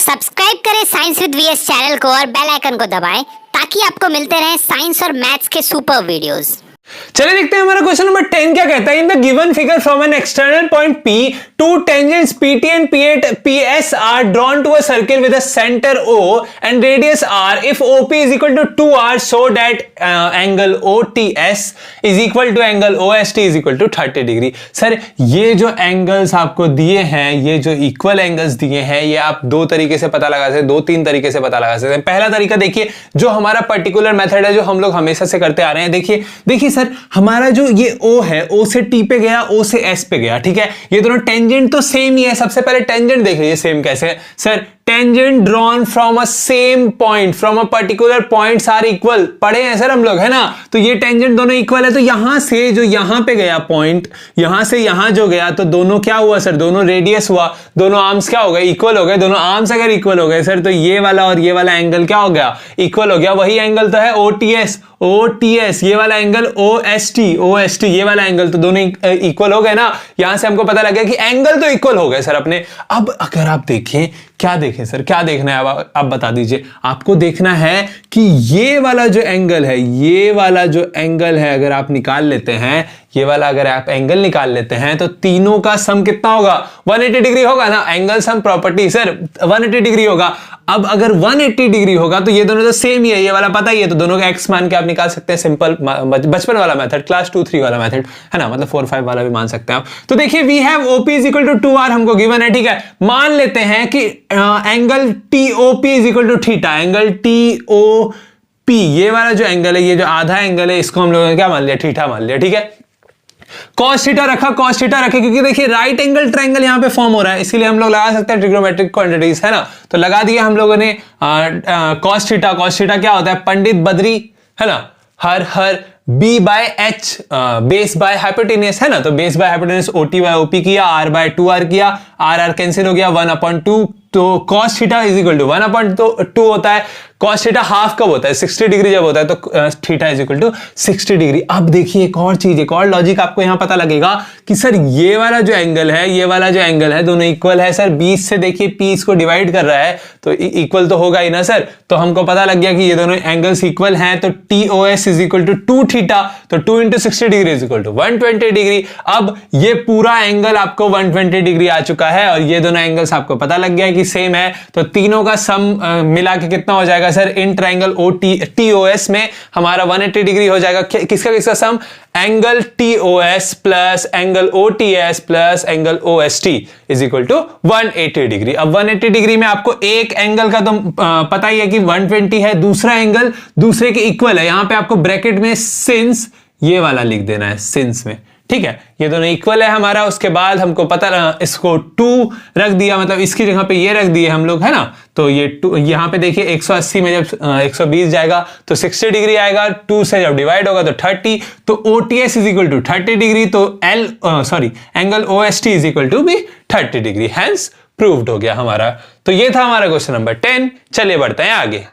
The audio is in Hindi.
सब्सक्राइब करें साइंस विद वीएस चैनल को और बेल आइकन को दबाएं ताकि आपको मिलते रहें साइंस और मैथ्स के सुपर वीडियोस। चलिए देखते हैं हमारा क्वेश्चन नंबर 10 क्या कहता है। In the given figure from an external point P, two tangents PT and PS are drawn to a circle with a center O and radius R. If OP is equal to 2R, so that angle OTS is equal to angle OST is equal to 30 degree. Sir ये जो एंगल्स आपको दिए हैं, ये जो इक्वल एंगल्स दिए हैं, ये आप दो तरीके से पता लगा सकते हैं, दो तीन तरीके से पता लगा सकते हैं। पहला तरीका देखिए, जो हमारा पर्टिकुलर मेथड है जो हम लोग हमेशा से करते आ रहे हैं। देखिए सर, हमारा जो ये O है, O से T पे गया, O से S पे गया, ठीक है। ये दोनों टेंजेंट तो सेम ही है। सबसे पहले टेंजेंट देख लीजिए सेम कैसे है sir. Tangent drawn from a same point, from a particular points are equal, पढ़े हैं सर हम लोग, है ना। तो ये टेंजेंट दोनों इक्वल है, तो यहां से जो यहां पे गया पॉइंट, यहां से यहां जो गया, तो दोनों क्या हुआ सर, दोनों रेडियस हुआ, दोनों आर्म्स क्या हो गए, इक्वल हो गए। दोनों आर्म्स अगर इक्वल हो गए सर, तो ये वाला और ये वाला एंगल क्या हो गया, इक्वल हो गया। वही एंगल तो है OTS, ये वाला एंगल OST, ये वाला एंगल, तो दोनों इक्वल हो गए ना। यहां से हमको पता लग गया कि एंगल तो इक्वल हो गए सर अपने। अब अगर आप देखें, क्या देखें सर, क्या देखना है अब आप बता दीजिए। आपको देखना है कि ये वाला जो एंगल है, ये वाला जो एंगल है, अगर आप निकाल लेते हैं, ये वाला अगर आप एंगल निकाल लेते हैं, तो तीनों का सम कितना होगा, 180 डिग्री होगा ना। Angle sum property sir 180 degree होगा। अब अगर 180 डिग्री होगा तो ये दोनों तो सेम ही है, ये वाला पता ही है, तो दोनों का एक्स मान के आप निकाल सकते हैं। सिंपल बचपन वाला मेथड, क्लास 2-3 वाला मेथड है ना, मतलब 4-5 वाला भी मान सकते हैं आप। तो देखिए, we have OP is equal to 2R हमको गिवन है, ठीक है। मान लेते हैं कि angle TOP is equal to theta. Angle TOP, ये वाला जो एंगल है, ये जो आधा एंगल है, इसको हम लोगों ने क्या मान लिया, थीटा मान लिया, ठीक है। cos थीटा रखे, क्योंकि देखिए राइट एंगल ट्रायंगल यहां पे फॉर्म हो रहा है, इसीलिए हम लोग लगा सकते हैं ट्रिग्नोमेट्रिक क्वांटिटीज, है ना। तो लगा दिया हम लोगों ने cos थीटा क्या होता है, पंडित बद्री, है ना, हर B/H बेस बाय हाइपोटेन्यूस, है ना। तो बेस बाय हाइपोटेन्यूस OT/OP किया, R/2R किया, R कैंसिल हो गया, 1/2। तो cos theta is equal to 1/2 होता है। cos थीटा हाफ कब होता है, 60 डिग्री जब होता है, तो theta is equal to 60 degree. अब देखिए एक और चीज, एक और लॉजिक आपको यहां पता लगेगा कि सर ये वाला जो एंगल है, ये वाला जो एंगल है, दोनों इक्वल है सर। 20 से देखिए P इसको डिवाइड कर रहा है, तो इक्वल तो होगा ही ना सर। तो हमको पता लग गया कि ये दोनों एंगल्स इक्वल हैं, तो TOS is equal to 2 theta, तो 2 × 60 degree is equal to 120 degree. अब ये पूरा एंगल आपको 120 डिग्री आ चुका है, और ये दोनों एंगल्स आपको पता लग गया कि सेम है। तो तीनों का सम मिला के कितना हो जाएगा सर, इन ट्रायंगल TOS में हमारा 180 डिग्री हो जाएगा। किसका sum, angle TOS plus angle OTS plus angle OST is equal to 180 degree. अब 180 डिग्री में आपको एक एंगल का तो पता ही है कि 120 है, दूसरा एंगल दूसरे के इक्वल है। यहां पे आपको ब्रैकेट में सिंस ये वाला लिख देना है, सिंस में, ठीक है। ये दोनों इक्वल है हमारा। उसके बाद हमको पता, इसको 2 रख दिया, मतलब इसकी जगह पे ये रख दिए हम लोग, है ना। तो ये 2 यहां पे देखिए 180 में जब 120 जाएगा तो 60 डिग्री आएगा, 2 से जब डिवाइड होगा तो 30। तो OTS is equal to 30 degree, तो angle OST is equal to भी 30 डिग्री, हैंस प्रूव्ड हो गया हमारा। तो ये था हमारा क्वेश्चन नंबर 10। चलिए बढ़ते हैं आगे।